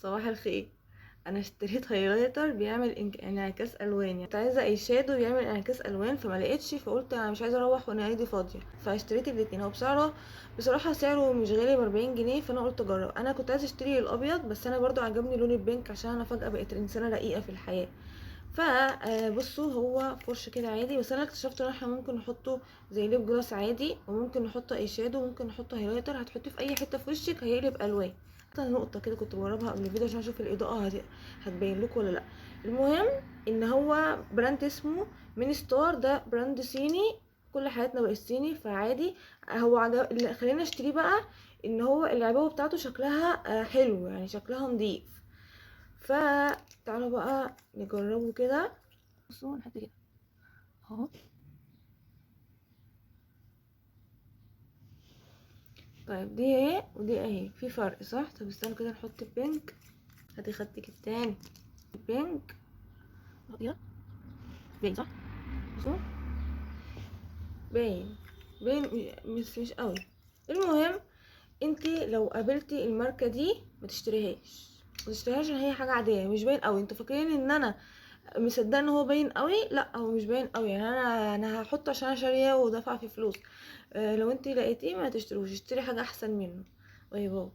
صباح الخير. انا اشتريت هايلايتر بيعمل انعكاس الوان، يعني كنت عايزه اي شادو بيعمل انعكاس الوان فما لقيتش، فقلت انا مش عايزه اروح وانا ايدي فاضيه، فاشتريت الاتنين. هو بصراحه سعره مش غالي، ب40 جنيه، فانا قلت اجرب. انا كنت عايزه اشتري الابيض، بس انا برضو عجبني لون البينك عشان انا فجاه بقيت انسانه رقيقه في الحياه. فبصوا هو فرش كده عادي، بس انا اكتشفت ان احنا ممكن نحطه زي ليب جلاس عادي، وممكن نحطه اي شادو، وممكن نحطه هايلايتر. هتحطيه في اي حته في وشك هيقلب الوان. نقطه كده كنت بجربها قبل الفيديو عشان اشوف الاضاءه هتبين لكم ولا لا. المهم ان هو براند اسمه ميني ستار، ده براند صيني، كل حياتنا بقت صيني فعادي. هو عجب اللي خلينا اشتريه بقى ان هو العبوه بتاعته شكلها حلو، يعني شكلها نظيف. فتعالوا بقى نجربه كده. بصوا نحط كده اهو. طيب دي اهي ودي اهي، في فرق صح؟ طب استنوا كده نحط البينك. هاتي خدتك التاني البينك كده، باين صح؟ بصوا باين، مش قوي. المهم انتي لو قابلتي الماركه دي ما تشتريهاش عشان هي حاجه عاديه مش باين قوي. انتوا فاكرين ان انا مصدقه ان هو باين قوي؟ لا هو مش باين قوي، يعني انا هحطه عشان انا شاريه ودافعه فيه فلوس. لو انتي لقيتيه ما تشتروش، اشتري حاجه احسن منه. باي باي.